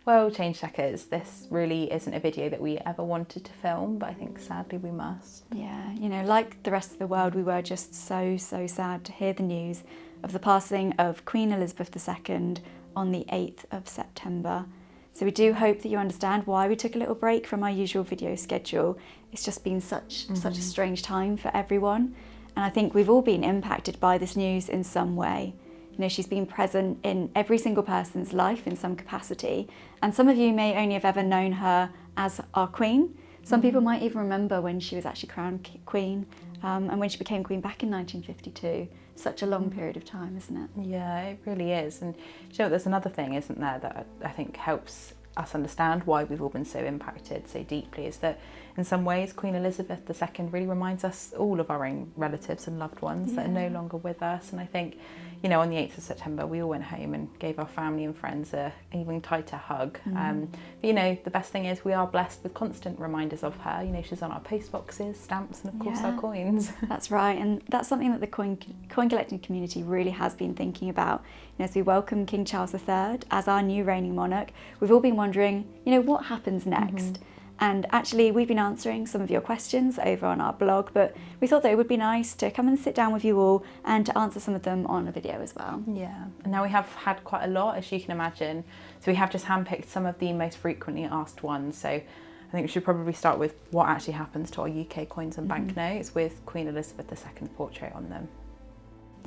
Well, change checkers, this really isn't a video that we ever wanted to film, but I think sadly we must. Yeah, you know, like the rest of the world, we were just so sad to hear the news of the passing of Queen Elizabeth II on the 8th of September. So we do hope that you understand why we took a little break from our usual video schedule. It's just been such a strange time for everyone. And I think we've all been impacted by this news in some way. You know, she's been present in every single person's life in some capacity. And some of you may only have ever known her as our Queen. Some people might even remember when she was actually crowned Queen and when she became Queen back in 1952. Such a long period of time, isn't it? Yeah, it really is. And you know, there's another thing, isn't there, that I think helps us understand why we've all been so impacted so deeply, is that in some ways Queen Elizabeth II really reminds us all of our own relatives and loved ones that are no longer with us. And I think, you know, on the 8th of September we all went home and gave our family and friends an even tighter hug. But you know, the best thing is we are blessed with constant reminders of her. You know, she's on our post boxes, stamps, and of course our coins. That's right, and that's something that the coin collecting community really has been thinking about. You know, as we welcome King Charles III as our new reigning monarch, we've all been wondering, you know, what happens next? And actually we've been answering some of your questions over on our blog, but we thought that it would be nice to come and sit down with you all and to answer some of them on a video as well. Yeah, and now we have had quite a lot, as you can imagine, so we have just handpicked some of the most frequently asked ones. So I think we should probably start with what actually happens to our UK coins and banknotes with Queen Elizabeth II portrait on them.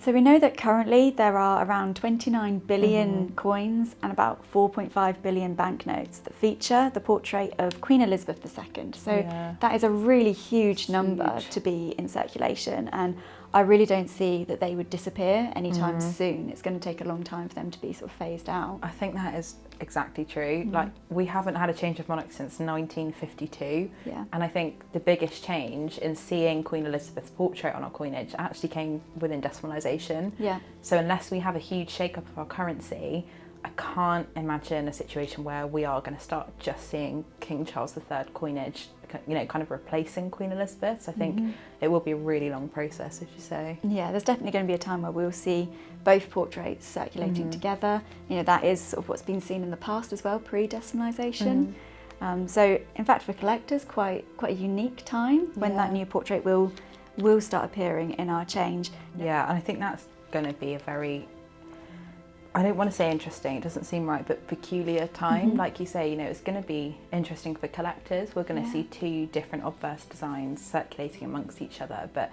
So we know that currently there are around 29 billion coins and about 4.5 billion banknotes that feature the portrait of Queen Elizabeth II. So that is a really huge number to be in circulation, and I really don't see that they would disappear anytime soon. It's going to take a long time for them to be sort of phased out. I think that is exactly true. Like, we haven't had a change of monarch since 1952. And I think the biggest change in seeing Queen Elizabeth's portrait on our coinage actually came within decimalisation. So unless we have a huge shake-up of our currency, I can't imagine a situation where we are going to start just seeing King Charles III coinage, you know, kind of replacing Queen Elizabeth. So I think it will be a really long process, as you say. Yeah, there's definitely going to be a time where we'll see both portraits circulating together. You know, that is sort of what's been seen in the past as well, pre-decimalisation. So in fact, for collectors, quite a unique time when that new portrait will start appearing in our change. Yeah, and I think that's going to be a very, I don't want to say interesting, it doesn't seem right, but peculiar time. Like you say, you know, it's going to be interesting for collectors. We're going to see two different obverse designs circulating amongst each other, but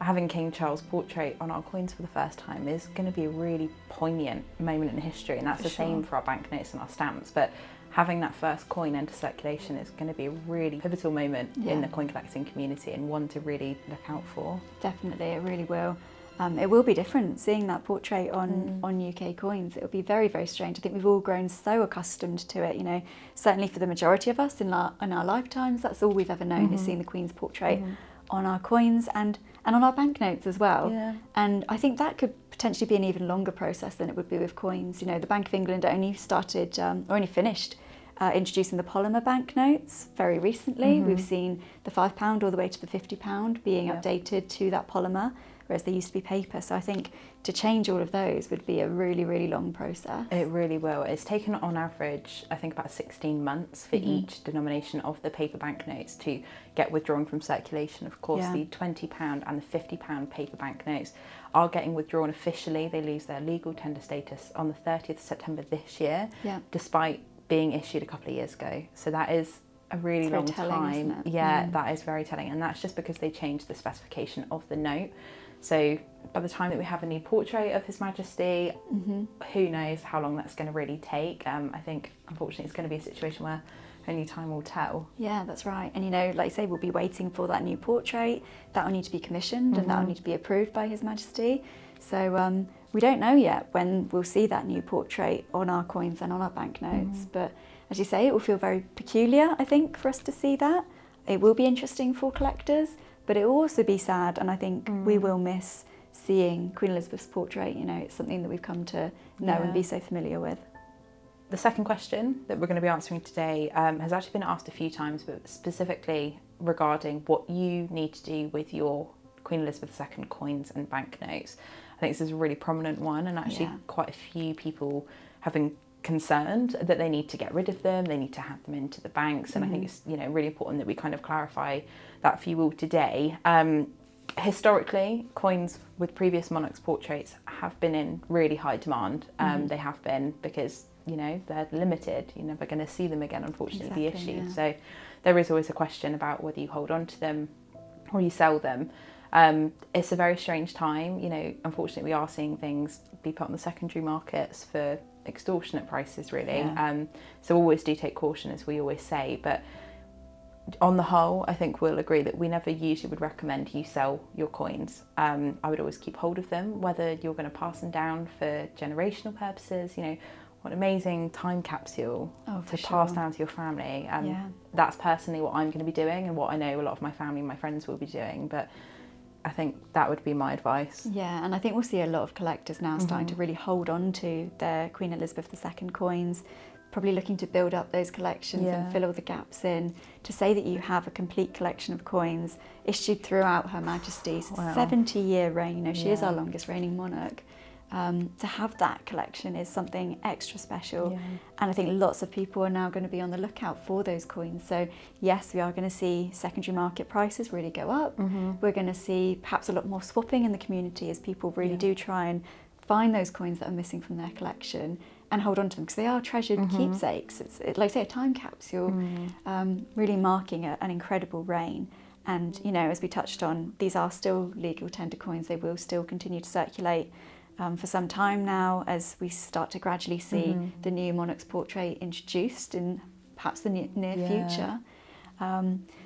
having King Charles' portrait on our coins for the first time is going to be a really poignant moment in history, and that's the same for our banknotes and our stamps. But having that first coin enter circulation is going to be a really pivotal moment in the coin collecting community, and one to really look out for. Definitely, it really will. It will be different seeing that portrait on UK coins. It will be very, very strange. I think we've all grown so accustomed to it, you know, certainly for the majority of us in our lifetimes, that's all we've ever known is seeing the Queen's portrait on our coins and on our banknotes as well. And I think that could potentially be an even longer process than it would be with coins. You know, the Bank of England only finished introducing the polymer banknotes very recently. We've seen the £5 all the way to the £50 being updated to that polymer, whereas they used to be paper. So I think to change all of those would be a really, really long process. It really will. It's taken on average, I think, about 16 months for each denomination of the paper banknotes to get withdrawn from circulation. Of course, the £20 and the £50 paper banknotes are getting withdrawn officially. They lose their legal tender status on the 30th of September this year, despite being issued a couple of years ago. So that is a really long time. That is very telling, and that's just because they changed the specification of the note. So by the time that we have a new portrait of His Majesty, who knows how long that's going to really take. I think, unfortunately, it's going to be a situation where only time will tell. Yeah, that's right. And, you know, like you say, we'll be waiting for that new portrait. That will need to be commissioned and that will need to be approved by His Majesty. So we don't know yet when we'll see that new portrait on our coins and on our banknotes. But as you say, it will feel very peculiar, I think, for us to see that. It will be interesting for collectors, but it will also be sad, and I think we will miss seeing Queen Elizabeth's portrait. You know, it's something that we've come to know and be so familiar with. The second question that we're going to be answering today has actually been asked a few times, but specifically regarding what you need to do with your Queen Elizabeth II coins and banknotes. I think this is a really prominent one, and actually quite a few people have been concerned that they need to get rid of them, they need to have them into the banks, and I think it's really important that we kind of clarify that for you all today. Historically, coins with previous monarchs' portraits have been in really high demand. They have been because they're limited. You're never going to see them again, unfortunately, the issue. Yeah. So there is always a question about whether you hold on to them or you sell them. It's a very strange time. Unfortunately, we are seeing things be put on the secondary markets for extortionate prices, really. Yeah. So always do take caution, as we always say. But on the whole, I think we'll agree that we never usually would recommend you sell your coins. I would always keep hold of them, whether you're going to pass them down for generational purposes. What an amazing time capsule to pass down to your family. That's personally what I'm going to be doing, and what I know a lot of my family and my friends will be doing. But I think that would be my advice. Yeah, and I think we'll see a lot of collectors now starting to really hold on to their Queen Elizabeth II coins, probably looking to build up those collections and fill all the gaps in, to say that you have a complete collection of coins issued throughout Her Majesty's 70-year reign. She is our longest reigning monarch. To have that collection is something extra special, and I think lots of people are now going to be on the lookout for those coins. So yes, we are going to see secondary market prices really go up. We're going to see perhaps a lot more swapping in the community as people really do try and find those coins that are missing from their collection and hold on to them, because they are treasured keepsakes. It's like, say, a time capsule, really marking an incredible reign. And as we touched on, these are still legal tender coins. They will still continue to circulate for some time now, as we start to gradually see the new monarch's portrait introduced in perhaps the near future.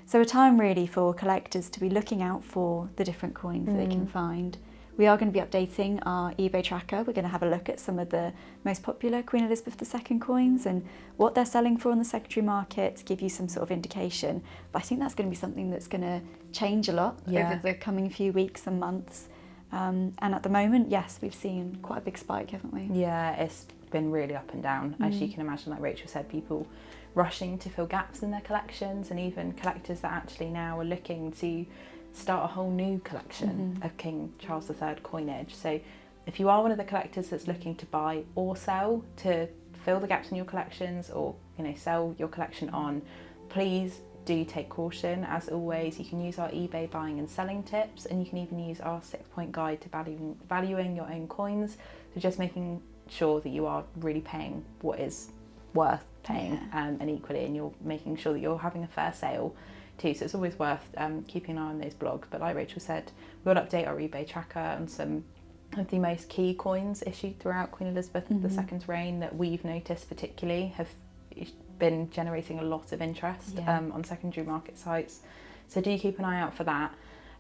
So a time really for collectors to be looking out for the different coins that they can find. We are going to be updating our eBay tracker. We're going to have a look at some of the most popular Queen Elizabeth II coins and what they're selling for on the secondary market, to give you some sort of indication. But I think that's going to be something that's going to change a lot over the coming few weeks and months. And at the moment, yes, we've seen quite a big spike, haven't we? Yeah, it's been really up and down. As you can imagine, like Rachel said, people rushing to fill gaps in their collections, and even collectors that actually now are looking to start a whole new collection of King Charles III coinage. So if you are one of the collectors that's looking to buy or sell to fill the gaps in your collections, or sell your collection on, please do take caution. As always, you can use our eBay buying and selling tips, and you can even use our 6-point guide to valuing your own coins. So just making sure that you are really paying what is worth paying, and equally, and you're making sure that you're having a fair sale too. So it's always worth keeping an eye on those blogs. But like Rachel said, we'll update our eBay tracker on some of the most key coins issued throughout Queen Elizabeth II's reign that we've noticed particularly have been generating a lot of interest on secondary market sites. So do keep an eye out for that.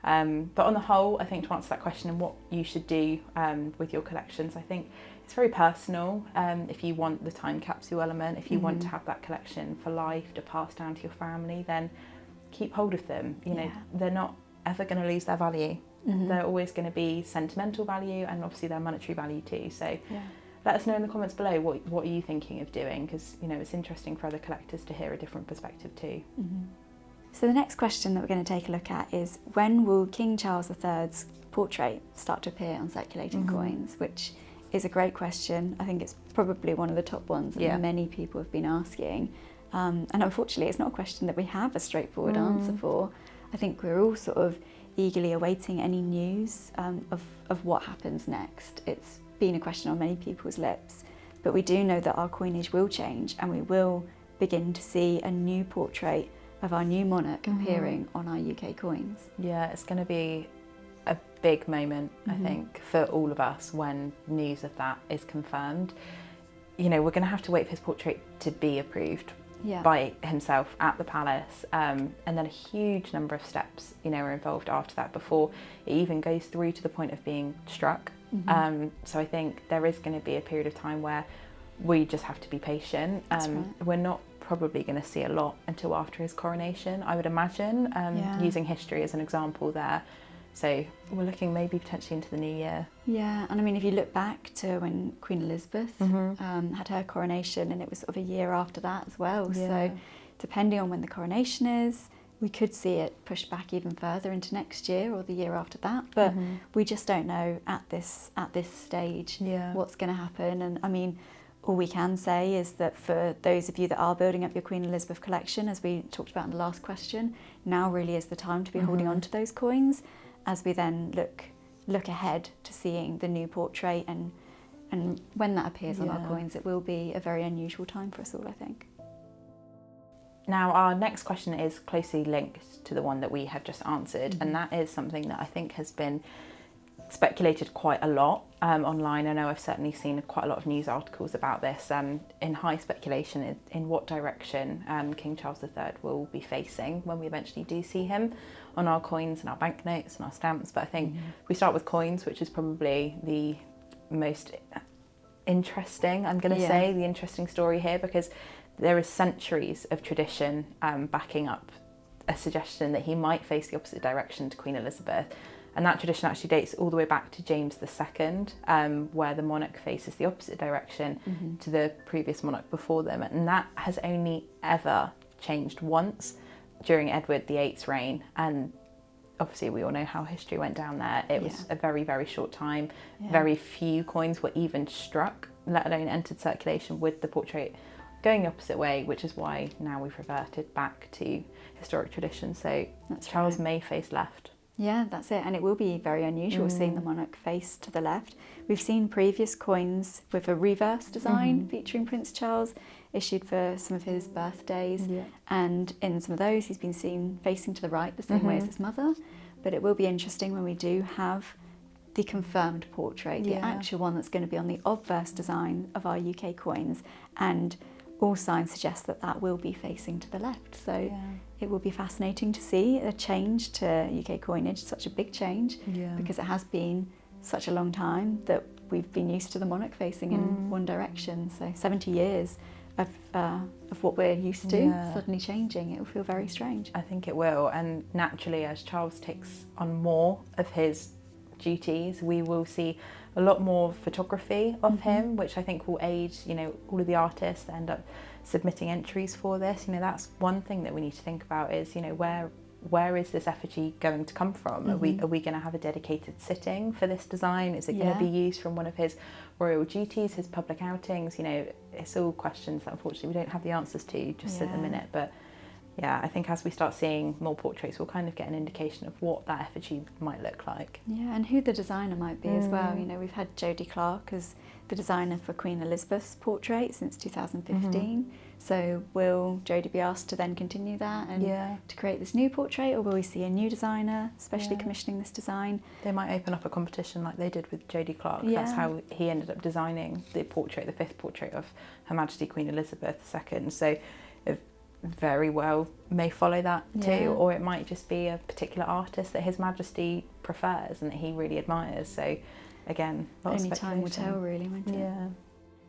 But on the whole, I think to answer that question and what you should do with your collections, I think it's very personal. If you want the time capsule element, if you want to have that collection for life to pass down to your family, then keep hold of them. They're not ever going to lose their value. They're always going to be sentimental value, and obviously their monetary value too. So let us know in the comments below what are you thinking of doing, because it's interesting for other collectors to hear a different perspective too. So the next question that we're going to take a look at is, when will King Charles III's portrait start to appear on circulating coins? Which is a great question. I think it's probably one of the top ones that many people have been asking. And unfortunately, it's not a question that we have a straightforward answer for. I think we're all sort of eagerly awaiting any news of what happens next. It's been a question on many people's lips, but we do know that our coinage will change, and we will begin to see a new portrait of our new monarch appearing on our UK coins. Yeah, it's going to be a big moment, I think, for all of us when news of that is confirmed. We're going to have to wait for his portrait to be approved by himself at the palace, and then a huge number of steps are involved after that before it even goes through to the point of being struck. So I think there is going to be a period of time where we just have to be patient. We're not probably going to see a lot until after his coronation, I would imagine, using history as an example there. So we're looking maybe potentially into the new year. Yeah, and I mean, if you look back to when Queen Elizabeth had her coronation, and it was sort of a year after that as well. So depending on when the coronation is, we could see it pushed back even further into next year or the year after that. But we just don't know at this stage what's going to happen. And I mean, all we can say is that for those of you that are building up your Queen Elizabeth collection, as we talked about in the last question, now really is the time to be holding on to those coins as we then look ahead to seeing the new portrait, and when that appears on our coins, it will be a very unusual time for us all, I think. Now, our next question is closely linked to the one that we have just answered, and that is something that I think has been speculated quite a lot online. I know I've certainly seen quite a lot of news articles about this, in high speculation in what direction King Charles III will be facing when we eventually do see him on our coins and our banknotes and our stamps. But I think we start with coins, which is probably the most interesting, I'm going to say, the interesting story here, because there is centuries of tradition backing up a suggestion that he might face the opposite direction to Queen Elizabeth. And that tradition actually dates all the way back to James II, where the monarch faces the opposite direction to the previous monarch before them. And that has only ever changed once during Edward VIII's reign. And obviously we all know how history went down there. It was a very, very short time. Very few coins were even struck, let alone entered circulation with the portrait going the opposite way, which is why now we've reverted back to historic tradition. So Charles may face left. Yeah, that's it. And it will be very unusual seeing the monarch face to the left. We've seen previous coins with a reverse design featuring Prince Charles issued for some of his birthdays. And in some of those, he's been seen facing to the right, the same way as his mother. But it will be interesting when we do have the confirmed portrait, the actual one that's going to be on the obverse design of our UK coins. And all signs suggest that that will be facing to the left. So it will be fascinating to see a change to UK coinage, such a big change, because it has been such a long time that we've been used to the monarch facing in one direction. So 70 years of what we're used to suddenly changing, it will feel very strange. I think it will, and naturally as Charles takes on more of his duties, we will see a lot more photography of him, which I think will aid, all of the artists that end up submitting entries for this. That's one thing that we need to think about is, where is this effigy going to come from? Are we going to have a dedicated sitting for this design? Is it going to be used from one of his royal duties, his public outings? It's all questions that unfortunately we don't have the answers to just at the minute. But yeah, I think as we start seeing more portraits, we'll kind of get an indication of what that effigy might look like. Yeah, and who the designer might be as well. We've had Jodie Clark as the designer for Queen Elizabeth's portrait since 2015. So will Jodie be asked to then continue that and to create this new portrait, or will we see a new designer specially commissioning this design? They might open up a competition like they did with Jodie Clark. That's how he ended up designing the portrait, the fifth portrait of Her Majesty Queen Elizabeth II. So very well may follow that too, or it might just be a particular artist that His Majesty prefers and that he really admires. So again, only time will tell, really, won't it? Yeah.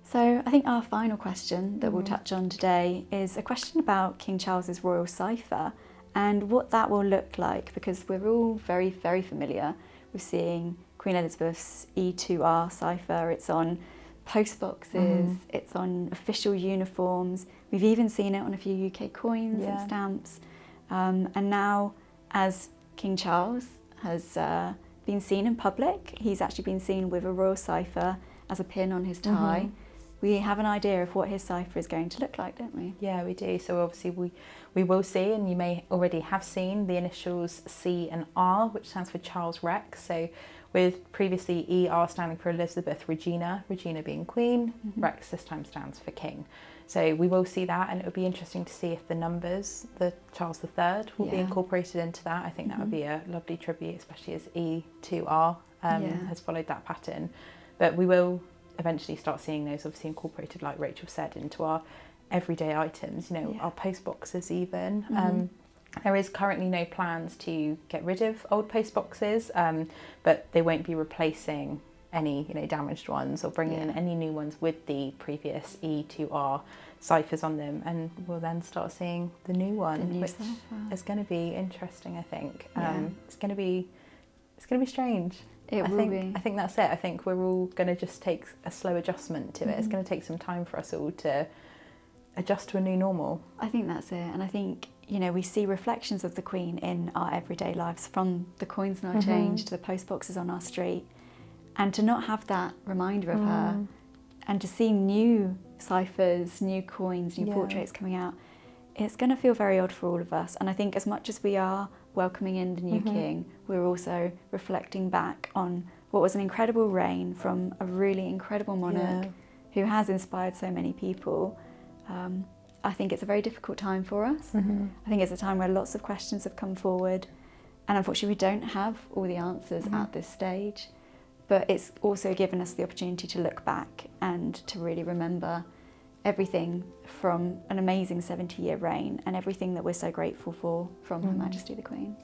So I think our final question that we'll touch on today is a question about King Charles's royal cipher and what that will look like, because we're all very, very familiar with seeing Queen Elizabeth's E2R cipher. It's on post boxes, it's on official uniforms. We've even seen it on a few UK coins and stamps. And now, as King Charles has been seen in public, he's actually been seen with a royal cipher as a pin on his tie. We have an idea of what his cipher is going to look like, don't we? Yeah, we do. So obviously we will see, and you may already have seen, the initials C and R, which stands for Charles Rex. So with previously ER standing for Elizabeth Regina, Regina being Queen, Rex this time stands for King. So we will see that, and it would be interesting to see if the numbers, the Charles III, will be incorporated into that. I think that would be a lovely tribute, especially as E2R has followed that pattern. But we will eventually start seeing those obviously incorporated, like Rachel said, into our everyday items, our post boxes even. There is currently no plans to get rid of old post boxes, but they won't be replacing any damaged ones or bringing in any new ones with the previous E2R ciphers on them, and we'll then start seeing the new one, which is going to be interesting. I think it's going to be strange. It will be. I think that's it. I think we're all going to just take a slow adjustment to it. It's going to take some time for us all to adjust to a new normal. I think that's it, and I think we see reflections of the Queen in our everyday lives, from the coins in our change to the post boxes on our street. And to not have that reminder of her And to see new ciphers, new coins, new portraits coming out, it's going to feel very odd for all of us. And I think as much as we are welcoming in the new king, we're also reflecting back on what was an incredible reign from a really incredible monarch who has inspired so many people. I think it's a very difficult time for us. I think it's a time where lots of questions have come forward, and unfortunately we don't have all the answers at this stage. But it's also given us the opportunity to look back and to really remember everything from an amazing 70-year reign and everything that we're so grateful for from Her Majesty the Queen.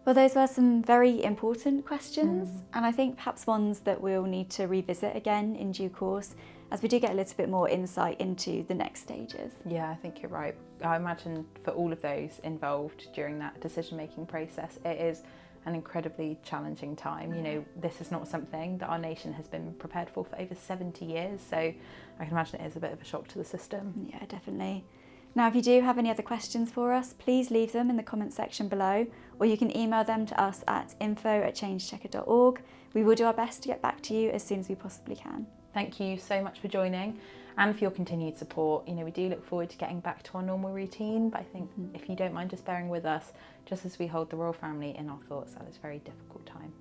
Well, those were some very important questions, and I think perhaps ones that we'll need to revisit again in due course as we do get a little bit more insight into the next stages. Yeah, I think you're right. I imagine for all of those involved during that decision-making process, it is an incredibly challenging time. You know, this is not something that our nation has been prepared for over 70 years, so I can imagine it is a bit of a shock to the system. Yeah, definitely. Now, if you do have any other questions for us, please leave them in the comments section below, or you can email them to us at info@changechecker.org. We will do our best to get back to you as soon as we possibly can. Thank you so much for joining and for your continued support. You know, we do look forward to getting back to our normal routine, but I think if you don't mind just bearing with us, just as we hold the royal family in our thoughts at this very difficult time.